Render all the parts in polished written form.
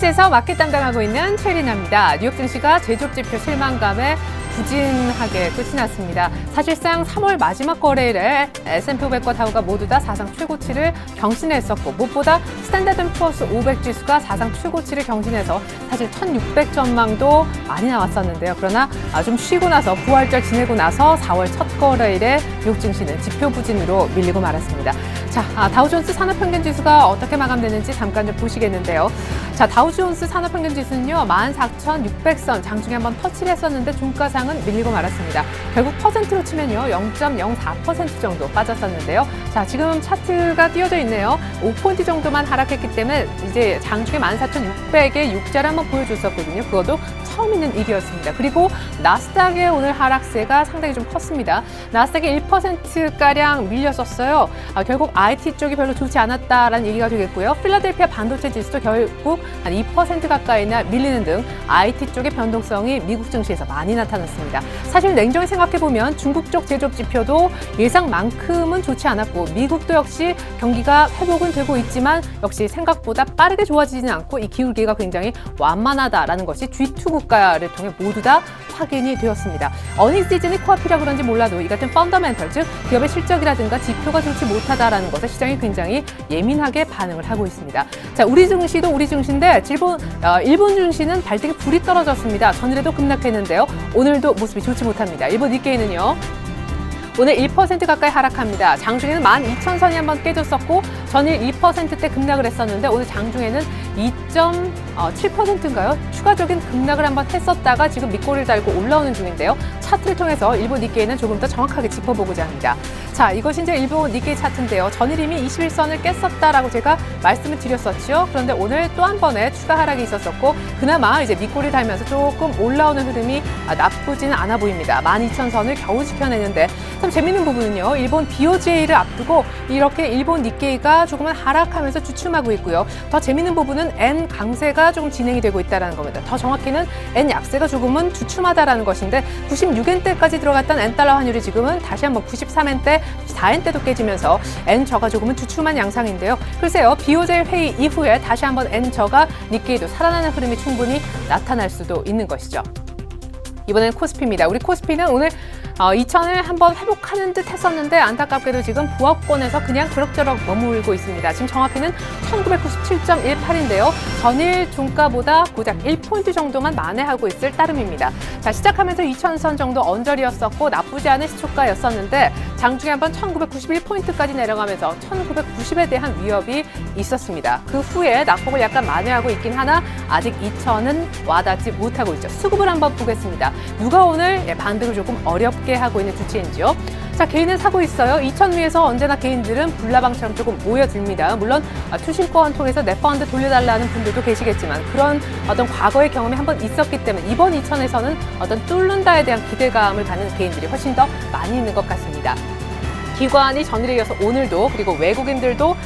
FX에서 마켓 담당하고 있는 최리나입니다. 뉴욕 증시가 제조업 지표 실망감에 부진하게 끝이 났습니다. 사실상 3월 마지막 거래일에 S&P 500과 다우가 모두 다 사상 최고치를 경신했었고 무엇보다 스탠다드 & 푸어스 500 지수가 사상 최고치를 경신해서 사실 1600전망도 많이 나왔었는데요. 그러나 좀 쉬고 나서 부활절 지내고 나서 4월 첫 거래일에 뉴욕 증시는 지표 부진으로 밀리고 말았습니다. 자, 다우존스 산업평균지수가 어떻게 마감되는지 잠깐 좀 보시겠는데요. 자, 다우존스 산업평균지수는요 14,600선 장중에 한번 터치를 했었는데 종가상은 밀리고 말았습니다. 결국 퍼센트로 치면요 0.04% 정도 빠졌었는데요. 자, 지금 차트가 띄어져 있네요. 5포인트 정도만 하락했기 때문에 이제 장중에 14,600의 6자를 한번 보여줬었거든요. 그것도 처음 있는 일이었습니다. 그리고 나스닥의 오늘 하락세가 상당히 좀 컸습니다. 나스닥이 1%가량 밀렸었어요. 결국 IT 쪽이 별로 좋지 않았다라는 얘기가 되겠고요. 필라델피아 반도체 지수도 결국 한 2% 가까이나 밀리는 등 IT 쪽의 변동성이 미국 증시에서 많이 나타났습니다. 사실 냉정히 생각해보면 중국 쪽 제조업 지표도 예상만큼은 좋지 않았고 미국도 역시 경기가 회복은 되고 있지만 역시 생각보다 빠르게 좋아지지는 않고 이 기울기가 굉장히 완만하다라는 것이 G2 국가를 통해 모두 다 확인이 되었습니다. 어닝 시즌이 코앞이라 그런지 몰라도 이 같은 펀더멘털, 즉 기업의 실적이라든가 지표가 좋지 못하다라는 것에 시장이 굉장히 예민하게 반응을 하고 있습니다. 자, 우리 증시도 우리 증시인데 일본 증시는 발등에 불이 떨어졌습니다. 전일에도 급락했는데요. 오늘도 모습이 좋지 못합니다. 일본 니케이는요. 오늘 1% 가까이 하락합니다. 장중에는 12,000선이 한번 깨졌었고 전일 2%대 급락을 했었는데 오늘 장중에는 2.7%인가요? 추가적인 급락을 한번 했었다가 지금 밑꼬리를 달고 올라오는 중인데요. 차트를 통해서 일본 니케이는 조금 더 정확하게 짚어보고자 합니다. 자, 이것이 이제 일본 니케이 차트인데요. 전일 이미 21선을 깼었다라고 제가 말씀을 드렸었죠. 그런데 오늘 또 한 번의 추가 하락이 있었었고 그나마 이제 밑꼬리를 달면서 조금 올라오는 흐름이 나쁘지는 않아 보입니다. 12,000선을 겨우 지켜내는데 참 재밌는 부분은요. 일본 BOJ를 앞두고 이렇게 일본 니케이가 조금은 하락하면서 주춤하고 있고요. 더 재밌는 부분은 엔 강세가 조금 진행이 되고 있다는 겁니다. 더 정확히는 엔 약세가 조금은 주춤하다라는 것인데 96엔대까지 들어갔던 엔 달러 환율이 지금은 다시 한번 93엔대, 4엔대도 깨지면서 엔 저가 조금은 주춤한 양상인데요. 글쎄요. BOJ 회의 이후에 다시 한번 엔 저가 니케이도 살아나는 흐름이 충분히 나타날 수도 있는 것이죠. 이번엔 코스피입니다. 우리 코스피는 오늘 2,000을 한번 회복하는 듯 했었는데 안타깝게도 지금 부합권에서 그냥 그럭저럭 머물고 있습니다. 지금 정확히는 1997.18인데요. 전일 종가보다 고작 1포인트 정도만 만회하고 있을 따름입니다. 자, 시작하면서 2,000선 정도 언저리였었고 나쁘지 않은 시초가였었는데 장중에 한번 1991포인트까지 내려가면서 1990에 대한 위협이 있었습니다. 그 후에 낙폭을 약간 만회하고 있긴 하나 아직 2,000은 와닿지 못하고 있죠. 수급을 한번 보겠습니다. 누가 오늘 반등을 조금 어렵게 하고 있는 주체인지요. 자, 개인은 사고 있어요. 2,000 위에서 언제나 개인들은 불나방처럼 조금 모여듭니다. 물론 투신권 통해서 내 펀드 돌려달라는 분들도 계시겠지만 그런 어떤 과거의 경험이 한번 있었기 때문에 이번 2,000에서는 어떤 뚫는다에 대한 기대감을 갖는 개인들이 훨씬 더 많이 있는 것 같습니다. 기관이 전일에 이어서 오늘도 그리고 외국인들도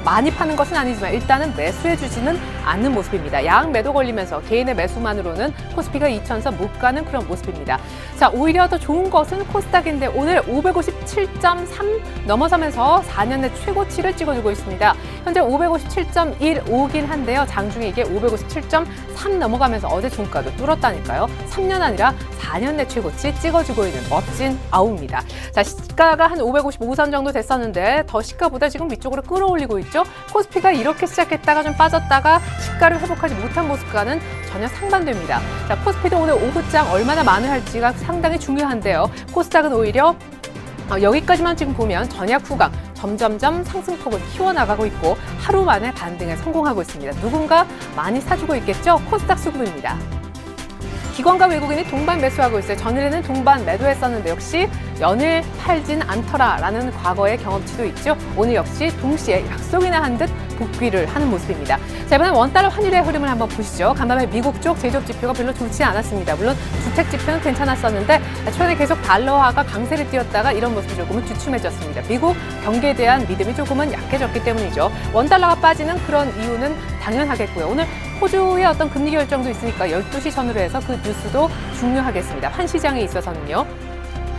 많이 파는 것은 아니지만 일단은 매수해주지는 않는 모습입니다. 양 매도 걸리면서 개인의 매수만으로는 코스피가 2,000선 못 가는 그런 모습입니다. 자, 오히려 더 좋은 것은 코스닥인데 오늘 557.3 넘어서면서 4년 내 최고치를 찍어주고 있습니다. 현재 557.15긴 한데요. 장중에 이게 557.3 넘어가면서 어제 종가도 뚫었다니까요. 3년 아니라 4년 내 최고치 찍어주고 있는 멋진 아우입니다. 자, 시가가 한 555선 정도 됐었는데 더 시가보다 지금 위쪽으로 끌어올리고 있죠. 코스피가 이렇게 시작했다가 좀 빠졌다가 시가를 회복하지 못한 모습과는 전혀 상반됩니다. 자, 코스피도 오늘 오후장 얼마나 만회할지가 상당히 중요한데요. 코스닥은 오히려 여기까지만 지금 보면 전약 후강 점점점 상승폭을 키워나가고 있고 하루 만에 반등에 성공하고 있습니다. 누군가 많이 사주고 있겠죠? 코스닥 수급입니다. 기관과 외국인이 동반 매수하고 있어요. 전일에는 동반 매도했었는데 역시 연일 팔진 않더라라는 과거의 경험치도 있죠. 오늘 역시 동시에 약속이나 한 듯 복귀를 하는 모습입니다. 자, 이번엔 원달러 환율의 흐름을 한번 보시죠. 간밤에 미국 쪽 제조업 지표가 별로 좋지 않았습니다. 물론 주택 지표는 괜찮았었는데 최근에 계속 달러화가 강세를 띄었다가 이런 모습이 조금은 주춤해졌습니다. 미국 경기에 대한 믿음이 조금은 약해졌기 때문이죠. 원달러가 빠지는 그런 이유는 당연하겠고요. 오늘 호주의 어떤 금리 결정도 있으니까 12시 전후로 해서 그 뉴스도 중요하겠습니다. 환시장에 있어서는요.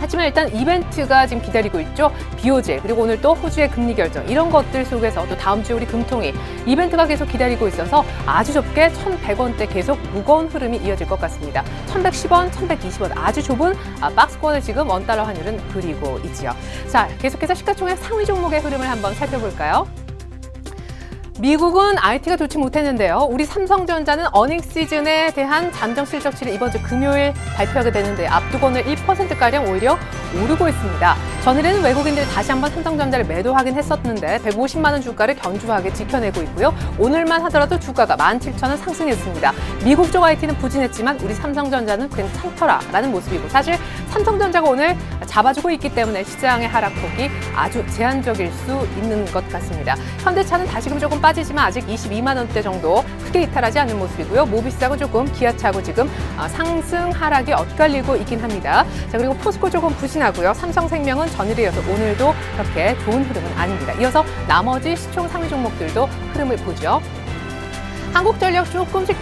하지만 일단 이벤트가 지금 기다리고 있죠. BOJ 그리고 오늘 또 호주의 금리 결정 이런 것들 속에서 또 다음 주에 우리 금통위 이벤트가 계속 기다리고 있어서 아주 좁게 1,100원대 계속 무거운 흐름이 이어질 것 같습니다. 1,110원, 1,120원 아주 좁은 박스권을 지금 원달러 환율은 그리고 있지요. 자, 계속해서 시가총액 상위 종목의 흐름을 한번 살펴볼까요? 미국은 IT가 좋지 못했는데요. 우리 삼성전자는 어닝 시즌에 대한 잠정 실적치를 이번 주 금요일 발표하게 되는데 앞두고 오늘 1%가량 오히려 오르고 있습니다. 전일에는 외국인들이 다시 한번 삼성전자를 매도하긴 했었는데 150만 원 주가를 견주하게 지켜내고 있고요. 오늘만 하더라도 주가가 17,000원 상승했습니다. 미국 쪽 IT는 부진했지만 우리 삼성전자는 괜찮더라라는 모습이고 사실 삼성전자가 오늘 잡아주고 있기 때문에 시장의 하락폭이 아주 제한적일 수 있는 것 같습니다. 현대차는 다시금 조금 빠지지만 아직 22만 원대 정도 크게 이탈하지 않는 모습이고요. 모비스하고 조금 기아차하고 지금 상승 하락이 엇갈리고 있긴 합니다. 자, 그리고 포스코 조금 부진하고요. 삼성생명은 전일에 이어서 오늘도 그렇게 좋은 흐름은 아닙니다. 이어서 나머지 시총 상위 종목들도 흐름을 보죠. 한국전력 조금씩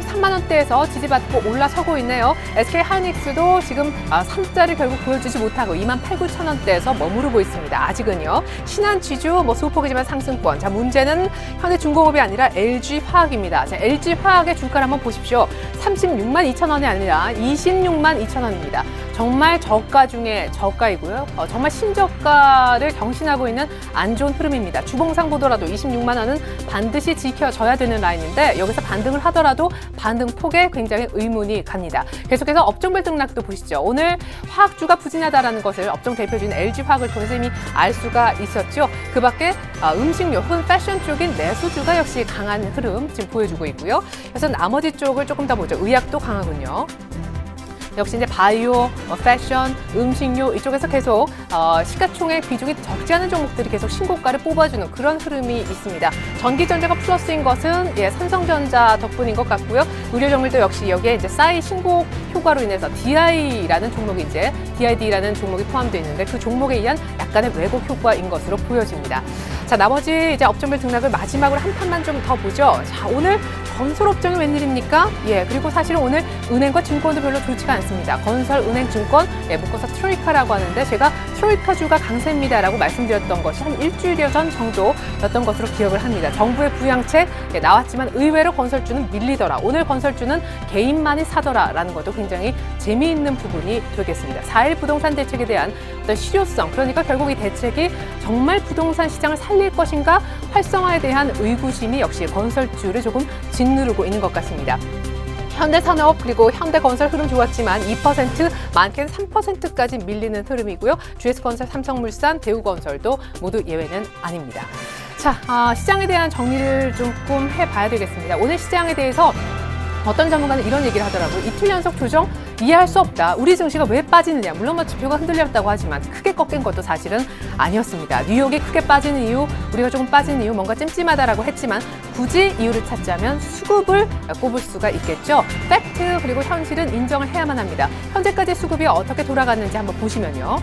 3만 원대에서 지지받고 올라서고 있네요. SK하이닉스도 지금 3자를 결국 보여주지 못하고 28,900원대에서 머무르고 있습니다. 아직은요. 신한지주 소폭이지만 상승권. 자, 문제는 현대중공업이 아니라 LG화학입니다. 자, LG화학의 주가를 한번 보십시오. 36만 2천 원이 아니라 26만 2천 원입니다. 정말 저가 중에 저가이고요. 정말 신저가를 경신하고 있는 안 좋은 흐름입니다. 주봉상 보더라도 26만 원은 반드시 지켜져야 되는 라인인데 여기서 반등을 하더라도 반등 폭에 굉장히 의문이 갑니다. 계속해서 업종별 등락도 보시죠. 오늘 화학주가 부진하다라는 것을 업종 대표주인 LG화학을 통해서 이미 알 수가 있었죠. 그 밖에 음식료 혹은 패션 쪽인 내수주가 역시 강한 흐름 지금 보여주고 있고요. 그래서 나머지 쪽을 조금 더 보죠. 의약도 강하군요. 역시 이제 바이오, 패션, 음식료 이쪽에서 계속 시가총액 비중이 적지 않은 종목들이 계속 신고가를 뽑아주는 그런 흐름이 있습니다. 전기전자가 플러스인 것은 삼성전자 덕분인 것 같고요. 의료정밀도 역시 여기에 이제 싸이 신고 효과로 인해서 DI라는 종목이 DID라는 종목이 포함되어 있는데 그 종목에 의한 약간의 왜곡 효과인 것으로 보여집니다. 자, 나머지 이제 업종별 등락을 마지막으로 한 판만 좀 더 보죠. 자, 오늘 건설업종이 웬일입니까? 그리고 사실은 오늘 은행과 증권도 별로 좋지가 않습니다. 건설, 은행, 증권, 묶어서 트로이카라고 하는데 제가 트로이카주가 강세입니다라고 말씀드렸던 것이 한 일주일여 전 정도였던 것으로 기억을 합니다. 정부의 부양책 나왔지만 의외로 건설주는 밀리더라. 오늘 건설주는 개인만이 사더라라는 것도 굉장히 재미있는 부분이 되겠습니다. 4.1 부동산 대책에 대한 어떤 실효성, 그러니까 결국 이 대책이 정말 부동산 시장을 살릴 것인가 활성화에 대한 의구심이 역시 건설주를 조금 짓누르고 있는 것 같습니다. 현대산업 그리고 현대건설 흐름 좋았지만 2%, 많게는 3%까지 밀리는 흐름이고요. GS건설, 삼성물산, 대우건설도 모두 예외는 아닙니다. 자, 시장에 대한 정리를 조금 해봐야 되겠습니다. 오늘 시장에 대해서 어떤 전문가는 이런 얘기를 하더라고요. 이틀 연속 조정 이해할 수 없다. 우리 증시가 왜 빠지느냐. 물론 지표가 흔들렸다고 하지만 크게 꺾인 것도 사실은 아니었습니다. 뉴욕이 크게 빠지는 이유, 우리가 조금 빠진 이유 뭔가 찜찜하다라고 했지만 굳이 이유를 찾자면 수급을 꼽을 수가 있겠죠. 팩트 그리고 현실은 인정을 해야만 합니다. 현재까지 수급이 어떻게 돌아갔는지 한번 보시면요.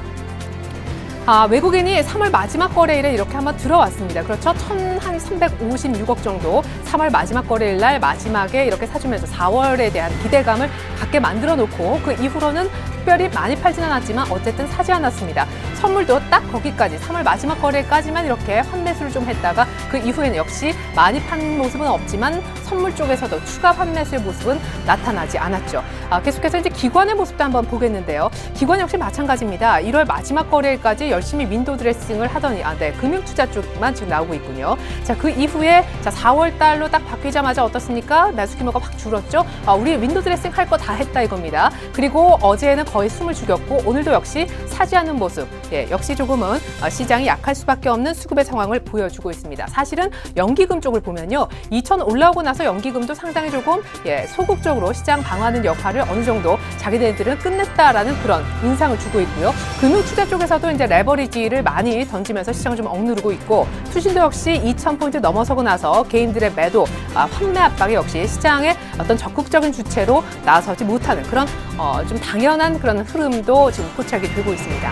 외국인이 3월 마지막 거래일에 이렇게 한번 들어왔습니다. 그렇죠? 한 356억 정도 3월 마지막 거래일 날 마지막에 이렇게 사주면서 4월에 대한 기대감을 갖게 만들어 놓고 그 이후로는 특별히 많이 팔진 않았지만 어쨌든 사지 않았습니다. 선물도 딱 거기까지 3월 마지막 거래일까지만 이렇게 환매수를 좀 했다가 그 이후에는 역시 많이 판 모습은 없지만 선물 쪽에서도 추가 환매수의 모습은 나타나지 않았죠. 계속해서 이제 기관의 모습도 한번 보겠는데요. 기관 역시 마찬가지입니다. 1월 마지막 거래일까지 열심히 윈도우 드레싱을 하더니 금융투자 쪽만 지금 나오고 있군요. 자, 그 이후에 4월 달로 딱 바뀌자마자 어떻습니까? 매수 규모가 확 줄었죠. 우리 윈도우 드레싱 할 거 다 했다 이겁니다. 그리고 어제는 거의 숨을 죽였고 오늘도 역시 사지 않는 모습. 역시 조금은 시장이 약할 수밖에 없는 수급의 상황을 보여주고 있습니다. 사실은 연기금 쪽을 보면요. 2천 올라오고 나서 연기금도 상당히 조금 소극적으로 시장 방어하는 역할을 어느 정도 자기네들은 끝냈다라는 그런 인상을 주고 있고요. 금융투자 쪽에서도 이제 레버리지를 많이 던지면서 시장을 좀 억누르고 있고 투신도 역시 2,000포인트 넘어서고 나서 개인들의 매도, 환매 압박이 역시 시장의 어떤 적극적인 주체로 나서지 못하는 그런 좀 당연한 그런 흐름도 지금 포착이 되고 있습니다.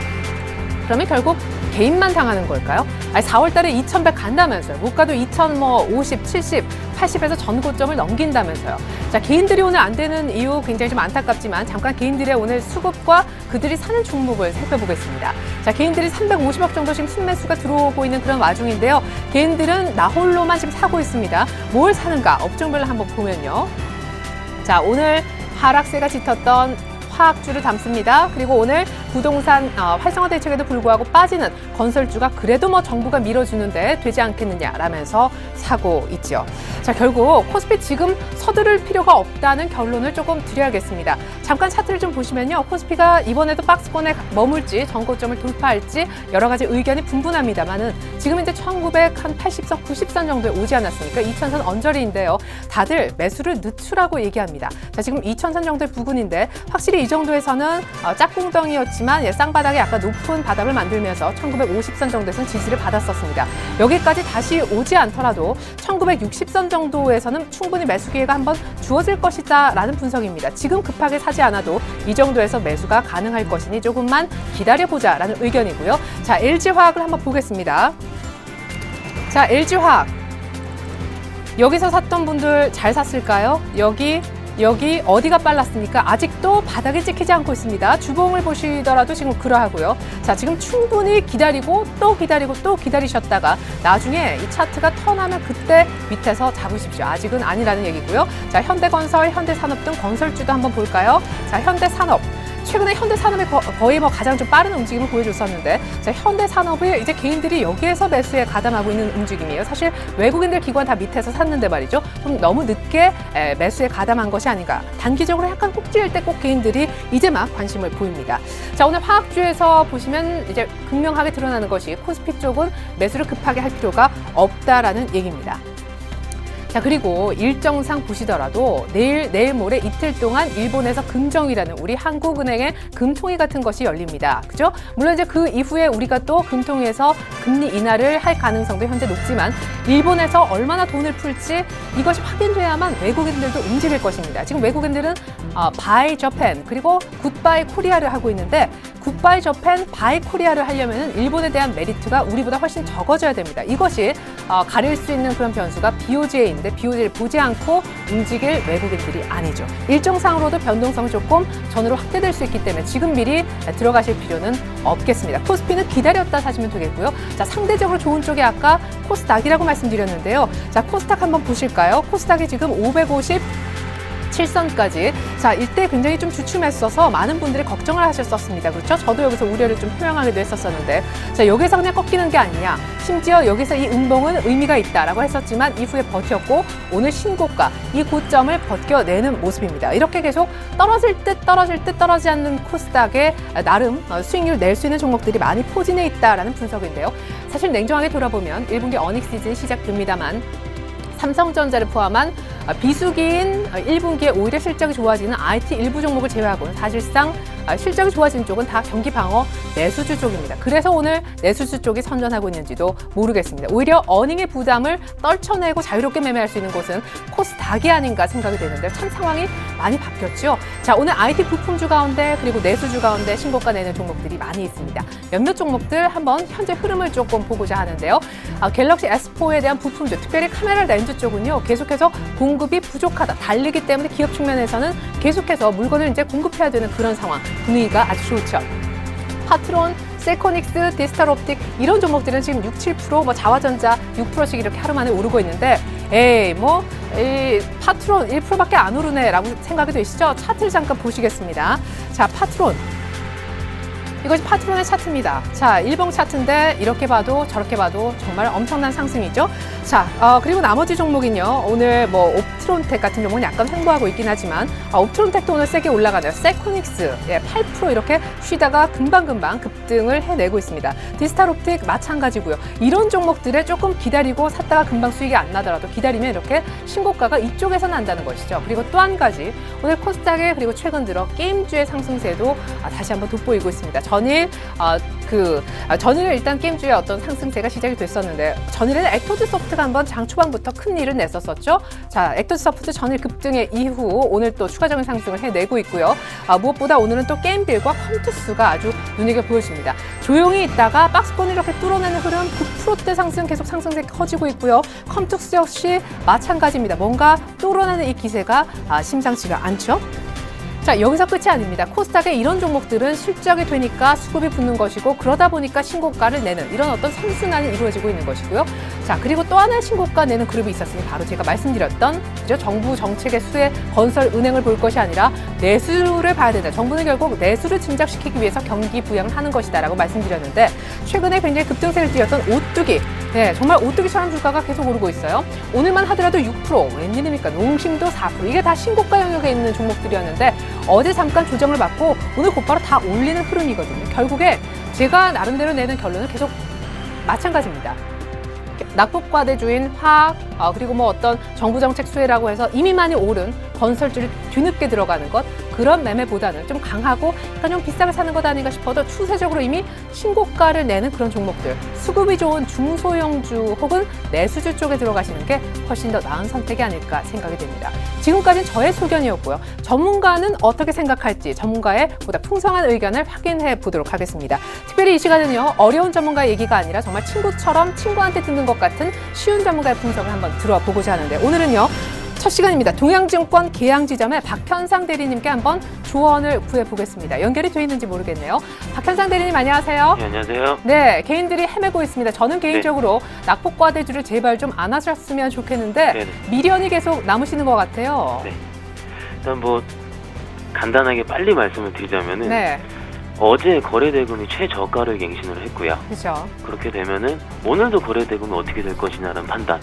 그러면 결국 개인만 당하는 걸까요? 4월 달에 2,100 간다면서요. 물가도 2,050, 70, 280에서 전고점을 넘긴다면서요. 자, 개인들이 오늘 안 되는 이유 굉장히 좀 안타깝지만 잠깐 개인들의 오늘 수급과 그들이 사는 종목을 살펴보겠습니다. 자, 개인들이 350억 정도 지금 순매수가 들어오고 있는 그런 와중인데요. 개인들은 나홀로만 지금 사고 있습니다. 뭘 사는가? 업종별로 한번 보면요. 자, 오늘 하락세가 짙었던 화학주를 담습니다. 그리고 오늘 부동산 활성화 대책에도 불구하고 빠지는 건설주가 그래도 뭐 정부가 밀어주는데 되지 않겠느냐라면서 사고 있죠. 자, 결국 코스피 지금 서두를 필요가 없다는 결론을 조금 드려야겠습니다. 잠깐 차트를 좀 보시면요. 코스피가 이번에도 박스권에 머물지 전고점을 돌파할지 여러 가지 의견이 분분합니다만은 지금 이제 1980선, 90선 정도에 오지 않았습니까? 2000선 언저리인데요. 다들 매수를 늦추라고 얘기합니다. 자, 지금 2000선 정도의 부근인데 확실히 이 정도에서는 짝꿍덩이였지만 쌍바닥에 약간 높은 바닥을 만들면서 1950선 정도에서는 지지를 받았었습니다. 여기까지 다시 오지 않더라도 1960선 정도에서는 충분히 매수 기회가 한번 주어질 것이다라는 분석입니다. 지금 급하게 사지 않아도 이 정도에서 매수가 가능할 것이니 조금만 기다려보자라는 의견이고요. 자, LG화학을 한번 보겠습니다. 자, LG화학. 여기서 샀던 분들 잘 샀을까요? 여기 어디가 빨랐습니까? 아직도 바닥에 찍히지 않고 있습니다. 주봉을 보시더라도 지금 그러하고요. 자, 지금 충분히 기다리고 또 기다리고 또 기다리셨다가 나중에 이 차트가 턴하면 그때 밑에서 잡으십시오. 아직은 아니라는 얘기고요. 자, 현대건설, 현대산업 등 건설주도 한번 볼까요? 자, 현대산업. 최근에 현대산업이 거의 뭐 가장 좀 빠른 움직임을 보여줬었는데, 자, 현대산업을 이제 개인들이 여기에서 매수에 가담하고 있는 움직임이에요. 사실 외국인들 기관 다 밑에서 샀는데 말이죠. 좀 너무 늦게 매수에 가담한 것이 아닌가. 단기적으로 약간 꼭지일 때 꼭 개인들이 이제 막 관심을 보입니다. 자, 오늘 화학주에서 보시면 이제 극명하게 드러나는 것이 코스피 쪽은 매수를 급하게 할 필요가 없다라는 얘기입니다. 자, 그리고 일정상 보시더라도 내일 모레 이틀 동안 일본에서 금정이라는 우리 한국은행의 금통위 같은 것이 열립니다. 그죠? 물론 이제 그 이후에 우리가 또 금통위에서 금리 인하를 할 가능성도 현재 높지만 일본에서 얼마나 돈을 풀지 이것이 확인돼야만 외국인들도 움직일 것입니다. 지금 외국인들은 바이 저팬 그리고 굿바이 코리아를 하고 있는데 굿바이 저팬, 바이 코리아를 하려면 일본에 대한 메리트가 우리보다 훨씬 적어져야 됩니다. 이것이 가릴 수 있는 그런 변수가 BOJ에 있는데 BOJ를 보지 않고 움직일 외국인들이 아니죠. 일정상으로도 변동성이 조금 전으로 확대될 수 있기 때문에 지금 미리 들어가실 필요는 없겠습니다. 코스피는 기다렸다 사시면 되겠고요. 자, 상대적으로 좋은 쪽이 아까 코스닥이라고 말씀드렸는데요. 자, 코스닥 한번 보실까요? 코스닥이 지금 557선까지. 자, 이때 굉장히 좀 주춤했어서 많은 분들이 걱정을 하셨었습니다. 그렇죠? 저도 여기서 우려를 좀 표명하기도 했었었는데, 자, 여기서 그냥 꺾이는 게 아니냐. 심지어 여기서 이 음봉은 의미가 있다라고 했었지만 이후에 버텼고 오늘 신고가, 이 고점을 벗겨내는 모습입니다. 이렇게 계속 떨어질 듯 떨어지지 않는 코스닥에 나름 수익률 낼 수 있는 종목들이 많이 포진해 있다라는 분석인데요. 사실 냉정하게 돌아보면 1분기 어닝 시즌 시작됩니다만 삼성전자를 포함한 비수기인 1분기에 오히려 실적이 좋아지는 IT 일부 종목을 제외하고는 사실상 실적이 좋아진 쪽은 다 경기 방어 내수주 쪽입니다. 그래서 오늘 내수주 쪽이 선전하고 있는지도 모르겠습니다. 오히려 어닝의 부담을 떨쳐내고 자유롭게 매매할 수 있는 곳은 코스닥이 아닌가 생각이 되는데 참 상황이 많이 바뀌었죠. 자, 오늘 IT 부품주 가운데 그리고 내수주 가운데 신고가 내는 종목들이 많이 있습니다. 몇몇 종목들 한번 현재 흐름을 조금 보고자 하는데요. 갤럭시 S4에 대한 부품주, 특별히 카메라 렌즈 쪽은요, 계속해서 공급이 부족하다. 달리기 때문에 기업 측면에서는 계속해서 물건을 이제 공급해야 되는 그런 상황. 분위기가 아주 좋죠. 파트론, 세코닉스, 디지털옵틱 이런 종목들은 지금 6, 7%, 뭐 자화전자 6%씩 이렇게 하루 만에 오르고 있는데 파트론 1%밖에 안 오르네라고 생각이 되시죠? 차트를 잠깐 보시겠습니다. 자, 파트론. 이것이 파트론의 차트입니다. 자, 일봉 차트인데 이렇게 봐도 저렇게 봐도 정말 엄청난 상승이죠. 자, 그리고 나머지 종목은요. 오늘 뭐 옵트론텍 같은 종목은 약간 횡보하고 있긴 하지만 옵트론텍도 오늘 세게 올라가네요. 세코닉스 8% 이렇게 쉬다가 금방금방 급등을 해내고 있습니다. 디지털옵틱 마찬가지고요. 이런 종목들에 조금 기다리고 샀다가 금방 수익이 안 나더라도 기다리면 이렇게 신고가가 이쪽에서 난다는 것이죠. 그리고 또 한 가지 오늘 코스닥에 그리고 최근 들어 게임주의 상승세도 다시 한번 돋보이고 있습니다. 전일 일단 게임주의 어떤 상승세가 시작이 됐었는데 전일에는 엑토드 소프트가 한번 장 초반부터 큰 일을 냈었었죠. 자, 엑토드 소프트 전일 급등의 이후 오늘 또 추가적인 상승을 해내고 있고요. 무엇보다 오늘은 또 게임빌과 컴투스가 아주 눈여겨 보여집니다. 조용히 있다가 박스권을 이렇게 뚫어내는 흐름 9%대 상승 계속 상승세 커지고 있고요. 컴투스 역시 마찬가지입니다. 뭔가 뚫어내는 이 기세가 심상치가 않죠. 자, 여기서 끝이 아닙니다. 코스닥의 이런 종목들은 실적이 되니까 수급이 붙는 것이고 그러다 보니까 신고가를 내는 이런 어떤 선순환이 이루어지고 있는 것이고요. 자, 그리고 또 하나의 신고가 내는 그룹이 있었으니 바로 제가 말씀드렸던 그죠? 정부 정책의 수혜 건설 은행을 볼 것이 아니라 내수를 봐야 된다. 정부는 결국 내수를 증작시키기 위해서 경기 부양을 하는 것이다라고 말씀드렸는데 최근에 굉장히 급등세를 띄었던 오뚜기. 네, 정말 오뚜기처럼 주가가 계속 오르고 있어요. 오늘만 하더라도 6%, 웬일입니까? 농심도 4%. 이게 다 신고가 영역에 있는 종목들이었는데 어제 잠깐 조정을 받고 오늘 곧바로 다 올리는 흐름이거든요. 결국에 제가 나름대로 내는 결론은 계속 마찬가지입니다. 낙폭과대주인 화학, 그리고 뭐 어떤 정부 정책 수혜라고 해서 이미 많이 오른 건설주를 뒤늦게 들어가는 것, 그런 매매보다는 좀 강하고 약간 좀 비싸게 사는 것 아닌가 싶어도 추세적으로 이미 신고가를 내는 그런 종목들, 수급이 좋은 중소형주 혹은 내수주 쪽에 들어가시는 게 훨씬 더 나은 선택이 아닐까 생각이 됩니다. 지금까지는 저의 소견이었고요. 전문가는 어떻게 생각할지 전문가의 보다 풍성한 의견을 확인해 보도록 하겠습니다. 특별히 이 시간은요, 어려운 전문가의 얘기가 아니라 정말 친구처럼 친구한테 듣는 것 같은 쉬운 전문가의 분석을 한번 들어보고자 하는데 오늘은요, 첫 시간입니다. 동양증권 계양지점의 박현상 대리님께 한번 조언을 구해보겠습니다. 연결이 돼 있는지 모르겠네요. 박현상 대리님 안녕하세요. 네, 안녕하세요. 네, 개인들이 헤매고 있습니다. 저는 개인적으로 낙폭과대주를 제발 좀 안 하셨으면 좋겠는데 네네. 미련이 계속 남으시는 것 같아요. 네. 일단 뭐 간단하게 빨리 말씀을 드리자면은 네, 어제 거래대금이 최저가를 갱신을 했고요. 그렇죠. 그렇게 되면은 오늘도 거래대금이 어떻게 될 것이냐는 판단.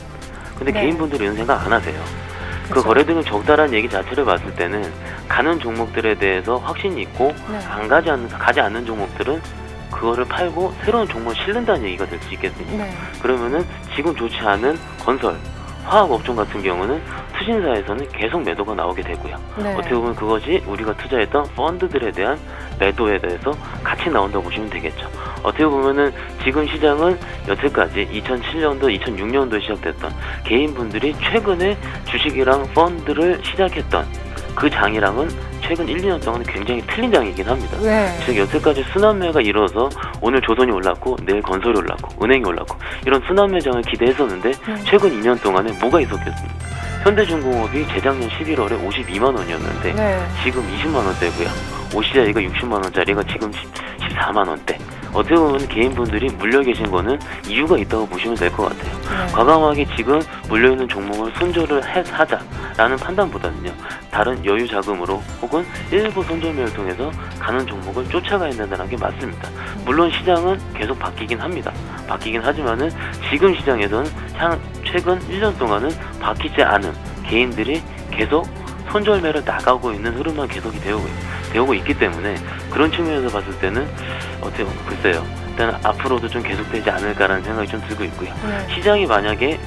근데 네. 개인분들이 이런 생각 안 하세요. 그 그렇죠. 거래대금 적다라는 얘기 자체를 봤을 때는 가는 종목들에 대해서 확신이 있고 네. 가지 않는 종목들은 그거를 팔고 새로운 종목을 실른다는 얘기가 될 수 있겠습니다. 네. 그러면은 지금 좋지 않은 건설, 화학 업종 같은 경우는 투신사에서는 계속 매도가 나오게 되고요. 네. 어떻게 보면 그것이 우리가 투자했던 펀드들에 대한 매도에 대해서 같이 나온다고 보시면 되겠죠. 어떻게 보면은 지금 시장은 여태까지 2007년도, 2006년도에 시작됐던 개인분들이 최근에 주식이랑 펀드를 시작했던 그 장이랑은 최근 1, 2년 동안 굉장히 틀린 장이긴 합니다. 네. 즉 여태까지 순환매가 이루어서 오늘 조선이 올랐고 내일 건설이 올랐고 은행이 올랐고 이런 순환매장을 기대했었는데 최근 2년 동안에 뭐가 있었겠습니까? 현대중공업이 재작년 11월에 52만 원이었는데 네. 지금 20만 원대고요. 오시자리가 60만 원짜리가 지금 14만 원대. 어떻게 보면 개인분들이 물려 계신 거는 이유가 있다고 보시면 될 것 같아요. 네. 과감하게 지금 물려있는 종목을 손절을 하자라는 판단보다는요, 다른 여유 자금으로 혹은 일부 손절매를 통해서 가는 종목을 쫓아가야 된다는 게 맞습니다. 물론 시장은 계속 바뀌긴 합니다. 바뀌긴 하지만은 지금 시장에서는 최근 1년 동안은 바뀌지 않은 개인들이 계속 손절매를 나가고 있는 흐름만 계속이 되고 있기 때문에 그런 측면에서 봤을 때는 어떻게 글쎄요. 일단 앞으로도 좀 계속되지 않을까라는 생각이 좀 들고 있고요. 네. 시장이 만약에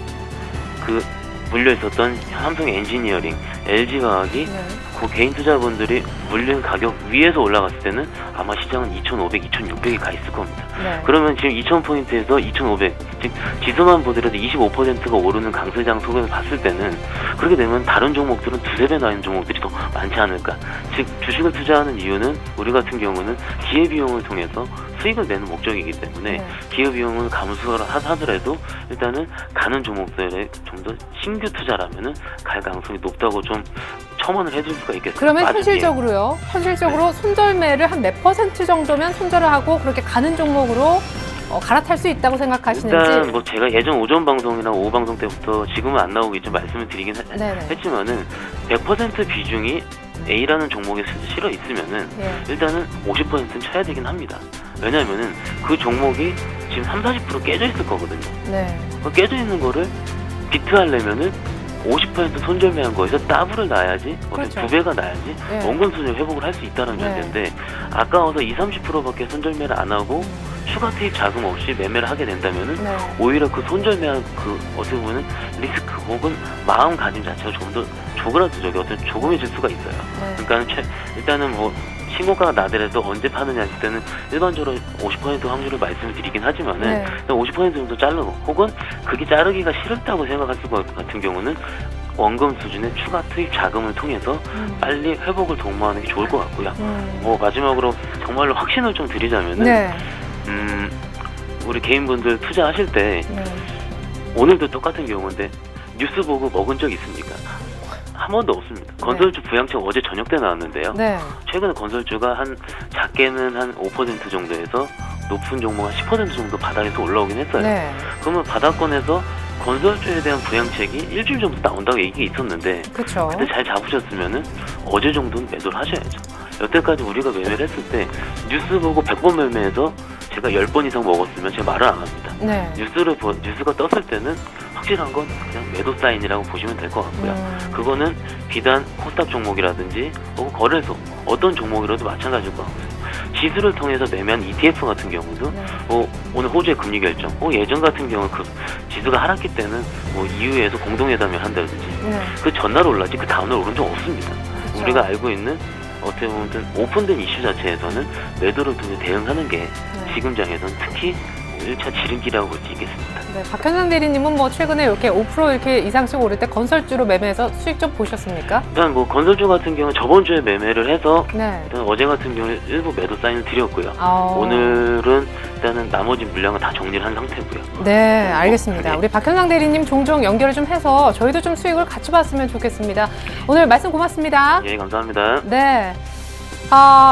그 물려 있었던 삼성 엔지니어링, LG화학이 네. 그 개인 투자분들이 물린 가격 위에서 올라갔을 때는 아마 시장은 2,500, 2,600이 가 있을 겁니다. 네. 그러면 지금 2,000포인트에서 2,500, 즉 지수만 보더라도 25%가 오르는 강세장 속에서 봤을 때는 그렇게 되면 다른 종목들은 두세 배 나는 종목들이 더 많지 않을까. 즉 주식을 투자하는 이유는 우리 같은 경우는 기회비용을 통해서 수익을 내는 목적이기 때문에 네. 기회비용을 감수를 하더라도 일단은 가는 종목들에 좀 더 신규 투자라면은 갈 가능성이 높다고 좀 첨언을 해줄 수가 있겠습니다. 그러면 나중에. 현실적으로 손절매를 한 몇 % 정도면 손절을 하고 그렇게 가는 종목으로 갈아탈 수 있다고 생각하시는지. 일단 뭐 제가 예전 오전 방송이나 오후 방송 때부터 지금은 안 나오고 좀 말씀을 드리긴 네네. 했지만은 100% 비중이 A라는 종목에 실어 있으면은 예. 일단은 50%는 쳐야 되긴 합니다. 왜냐면은 그 종목이 지금 30-40% 깨져 있을 거거든요. 네. 그 깨져 있는 거를 비트하려면은 50% 손절매한 거에서 더블을 놔야지, 그렇죠. 2배가 나야지 네. 원금 손절 회복을 할 수 있다는 네. 전제인데 아까워서 20-30%밖에 손절매를 안 하고 추가 투입 자금 없이 매매를 하게 된다면은 네. 오히려 그 손절매한 그 어떻게 보면 리스크 혹은 마음가짐 자체가 좀 더 조그라들죠. 어떤 조금해질 수가 있어요. 네. 그러니까 일단은 뭐 신고가가 나더라도 언제 파느냐 했을 때는 일반적으로 50% 확률을 말씀을 드리긴 하지만은 네. 50% 정도 자르고 혹은 그게 자르기가 싫다고 생각하실 것 같은 경우는 원금 수준의 추가 투입 자금을 통해서 빨리 회복을 도모하는 게 좋을 것 같고요. 뭐 마지막으로 정말로 확신을 좀 드리자면은 네. 우리 개인분들 투자하실 때 네. 오늘도 똑같은 경우인데 뉴스 보고 먹은 적 있습니까? 한 번도 없습니다. 건설주 부양책 어제 저녁 때 나왔는데요. 네. 최근에 건설주가 한 작게는 한 5% 정도에서 높은 종목 한 10% 정도 바닥에서 올라오긴 했어요. 네. 그러면 바닥권에서 건설주에 대한 부양책이 일주일 정도 나온다고 얘기가 있었는데 그렇죠. 그때 잘 잡으셨으면은 어제 정도는 매도를 하셔야죠. 여태까지 우리가 매매를 했을 때 뉴스 보고 100번 매매해서 제가 10번 이상 먹었으면 제가 말을 안 합니다. 네. 뉴스가 떴을 때는 확실한 건 그냥 매도 사인이라고 보시면 될 것 같고요. 그거는 비단 코스닥 종목이라든지 혹은 거래소 어떤 종목이라도 마찬가지일 것 같고요. 지수를 통해서 매매한 ETF 같은 경우도 오늘 호주의 금리 결정, 예전 같은 경우 그 지수가 하락기 때는 EU에서 공동회담을 한다든지 그 전날 올랐지 그 다음날 오른 적 없습니다. 그렇죠. 우리가 알고 있는 어떻게 보면 오픈된 이슈 자체에서는 매도를 통해 대응하는 게 지금장에서는 특히 1차 지름길이라고 볼 수 있겠습니다. 네, 박현상 대리님은 뭐 최근에 이렇게 5% 이렇게 이상씩 오를 때 건설주로 매매해서 수익 좀 보셨습니까? 일단 뭐 건설주 같은 경우는 저번 주에 매매를 해서 네. 일단 어제 같은 경우는 일부 매도 사인을 드렸고요. 아. 오늘은 일단은 나머지 물량은 다 정리를 한 상태고요. 네, 알겠습니다. 네. 우리 박현상 대리님 종종 연결을 좀 해서 저희도 좀 수익을 같이 봤으면 좋겠습니다. 오늘 말씀 고맙습니다. 예, 감사합니다. 네.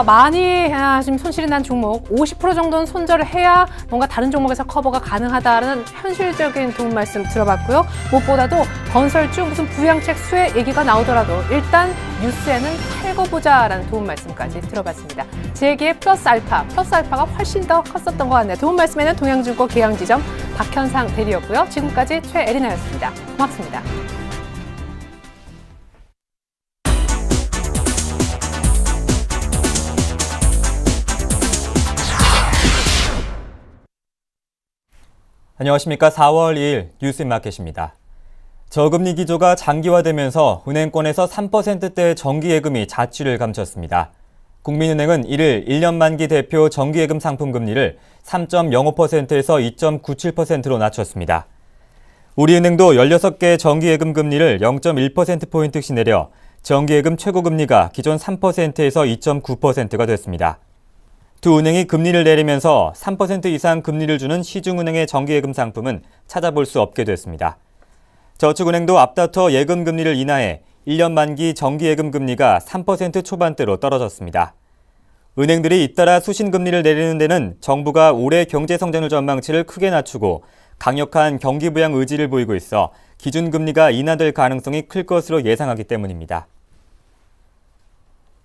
많이 지금 손실이 난 종목 50% 정도는 손절을 해야 뭔가 다른 종목에서 커버가 가능하다는 현실적인 도움 말씀 들어봤고요. 무엇보다도 건설주 무슨 부양책 수혜 얘기가 나오더라도 일단 뉴스에는 팔고 보자라는 도움 말씀까지 들어봤습니다. 제기의 플러스 알파가 훨씬 더 컸었던 것 같네요. 도움 말씀에는 동양증권 계양지점 박현상 대리였고요. 지금까지 최애리나였습니다. 고맙습니다. 안녕하십니까. 4월 2일 뉴스마켓입니다. 저금리 기조가 장기화되면서 은행권에서 3%대 정기예금이 자취를 감췄습니다. 국민은행은 이를 1년 만기 대표 정기예금 상품 금리를 3.05%에서 2.97%로 낮췄습니다. 우리은행도 16개 정기예금 금리를 0.1%포인트씩 내려 정기예금 최고금리가 기존 3%에서 2.9%가 됐습니다. 두 은행이 금리를 내리면서 3% 이상 금리를 주는 시중은행의 정기예금 상품은 찾아볼 수 없게 됐습니다. 저축은행도 앞다퉈 예금 금리를 인하해 1년 만기 정기예금 금리가 3% 초반대로 떨어졌습니다. 은행들이 잇따라 수신금리를 내리는 데는 정부가 올해 경제성장률 전망치를 크게 낮추고 강력한 경기부양 의지를 보이고 있어 기준금리가 인하될 가능성이 클 것으로 예상하기 때문입니다.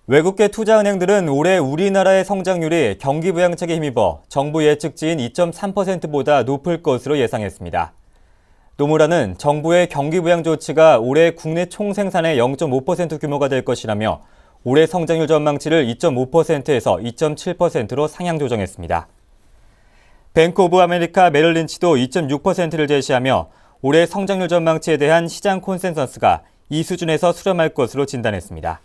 외국계 투자은행들은 올해 우리나라의 성장률이 경기부양책에 힘입어 정부 예측치인 2.3%보다 높을 것으로 예상했습니다. 노무라는 정부의 경기부양 조치가 올해 국내 총생산의 0.5% 규모가 될 것이라며 올해 성장률 전망치를 2.5%에서 2.7%로 상향 조정했습니다. 뱅크 오브 아메리카 메릴린치도 2.6%를 제시하며 올해 성장률 전망치에 대한 시장 콘센서스가 이 수준에서 수렴할 것으로 진단했습니다.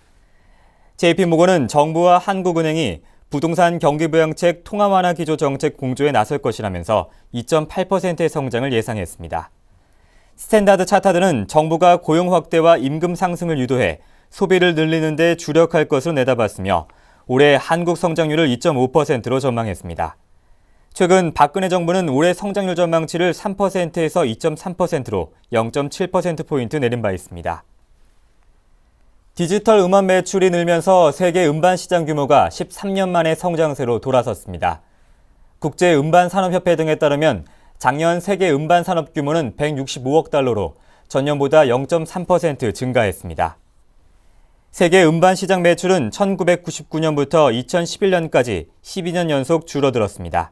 JP모건은 정부와 한국은행이 부동산 경기부양책 통화 완화 기조 정책 공조에 나설 것이라면서 2.8%의 성장을 예상했습니다. 스탠다드 차타드는 정부가 고용 확대와 임금 상승을 유도해 소비를 늘리는 데 주력할 것으로 내다봤으며 올해 한국 성장률을 2.5%로 전망했습니다. 최근 박근혜 정부는 올해 성장률 전망치를 3%에서 2.3%로 0.7%포인트 내린 바 있습니다. 디지털 음원 매출이 늘면서 세계 음반 시장 규모가 13년 만에 성장세로 돌아섰습니다. 국제음반산업협회 등에 따르면 작년 세계 음반 산업 규모는 165억 달러로 전년보다 0.3% 증가했습니다. 세계 음반 시장 매출은 1999년부터 2011년까지 12년 연속 줄어들었습니다.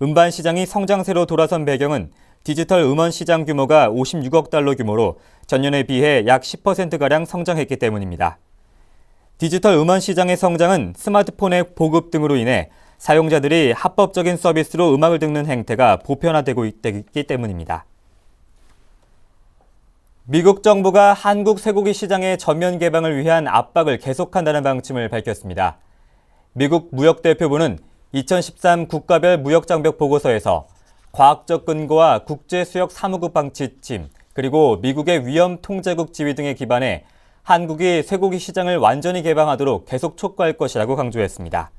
음반 시장이 성장세로 돌아선 배경은 디지털 음원 시장 규모가 56억 달러 규모로 전년에 비해 약 10%가량 성장했기 때문입니다. 디지털 음원 시장의 성장은 스마트폰의 보급 등으로 인해 사용자들이 합법적인 서비스로 음악을 듣는 행태가 보편화되고 있기 때문입니다. 미국 정부가 한국 쇠고기 시장의 전면 개방을 위한 압박을 계속한다는 방침을 밝혔습니다. 미국 무역대표부는 2013 국가별 무역장벽 보고서에서 과학적 근거와 국제수역 사무국 방치팀, 그리고 미국의 위험 통제국 지위 등에 기반해 한국이 쇠고기 시장을 완전히 개방하도록 계속 촉구할 것이라고 강조했습니다.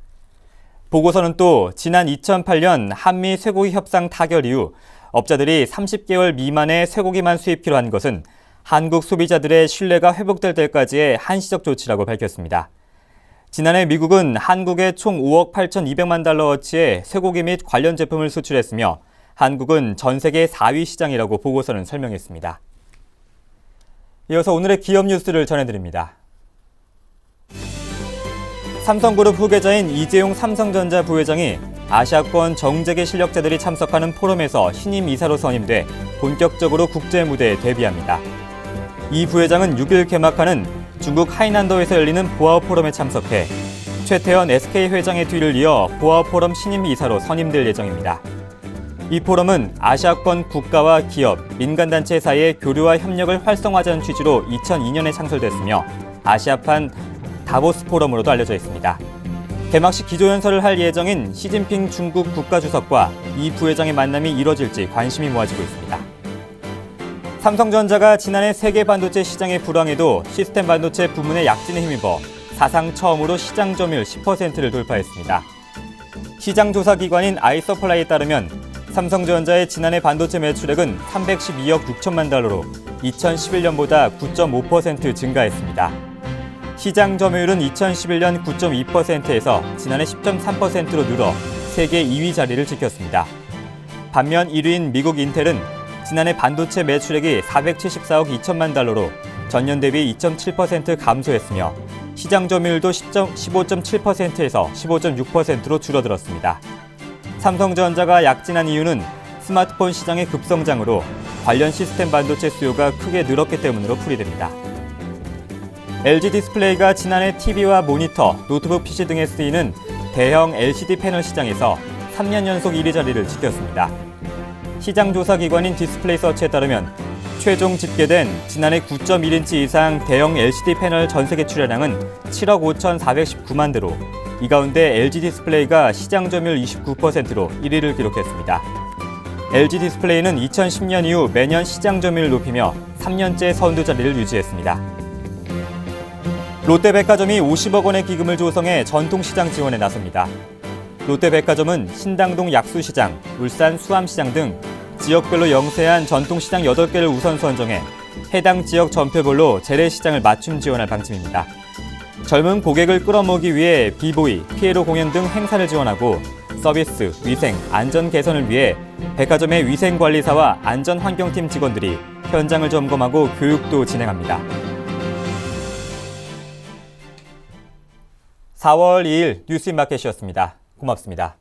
보고서는 또 지난 2008년 한미 쇠고기 협상 타결 이후 업자들이 30개월 미만의 쇠고기만 수입키로 한 것은 한국 소비자들의 신뢰가 회복될 때까지의 한시적 조치라고 밝혔습니다. 지난해 미국은 한국에 총 5억 8,200만 달러어치의 쇠고기 및 관련 제품을 수출했으며 한국은 전 세계 4위 시장이라고 보고서는 설명했습니다. 이어서 오늘의 기업 뉴스를 전해드립니다. 삼성그룹 후계자인 이재용 삼성전자 부회장이 아시아권 정재계 실력자들이 참석하는 포럼에서 신임 이사로 선임돼 본격적으로 국제 무대에 데뷔합니다. 이 부회장은 6일 개막하는 중국 하이난도에서 열리는 보아우 포럼에 참석해 최태원 SK 회장의 뒤를 이어 보아우 포럼 신임 이사로 선임될 예정입니다. 이 포럼은 아시아권 국가와 기업, 민간단체 사이의 교류와 협력을 활성화하자는 취지로 2002년에 창설됐으며 아시아판 다보스 포럼으로도 알려져 있습니다. 개막식 기조연설을 할 예정인 시진핑 중국 국가주석과 이 부회장의 만남이 이뤄질지 관심이 모아지고 있습니다. 삼성전자가 지난해 세계 반도체 시장의 불황에도 시스템 반도체 부문의 약진에 힘입어 사상 처음으로 시장 점유율 10%를 돌파했습니다. 시장 조사 기관인 아이서플라이에 따르면 삼성전자의 지난해 반도체 매출액은 312억 6천만 달러로 2011년보다 9.5% 증가했습니다. 시장 점유율은 2011년 9.2%에서 지난해 10.3%로 늘어 세계 2위 자리를 지켰습니다. 반면 1위인 미국 인텔은 지난해 반도체 매출액이 474억 2천만 달러로 전년 대비 2.7% 감소했으며 시장 점유율도 15.7%에서 15.6%로 줄어들었습니다. 삼성전자가 약진한 이유는 스마트폰 시장의 급성장으로 관련 시스템 반도체 수요가 크게 늘었기 때문으로 풀이됩니다. LG 디스플레이가 지난해 TV와 모니터, 노트북 PC 등에 쓰이는 대형 LCD 패널 시장에서 3년 연속 1위 자리를 지켰습니다. 시장 조사 기관인 디스플레이 서치에 따르면 최종 집계된 지난해 9.1인치 이상 대형 LCD 패널 전 세계 출하량은 7억 5,419만 대로 이 가운데 LG 디스플레이가 시장 점유율 29%로 1위를 기록했습니다. LG 디스플레이는 2010년 이후 매년 시장 점유율을 높이며 3년째 선두 자리를 유지했습니다. 롯데백화점이 50억 원의 기금을 조성해 전통시장 지원에 나섭니다. 롯데백화점은 신당동 약수시장, 울산 수암시장 등 지역별로 영세한 전통시장 8개를 우선 선정해 해당 지역 전표별로 재래시장을 맞춤 지원할 방침입니다. 젊은 고객을 끌어모으기 위해 비보이, 피에로 공연 등 행사를 지원하고 서비스, 위생, 안전 개선을 위해 백화점의 위생관리사와 안전환경팀 직원들이 현장을 점검하고 교육도 진행합니다. 4월 2일 뉴스인마켓이었습니다. 고맙습니다.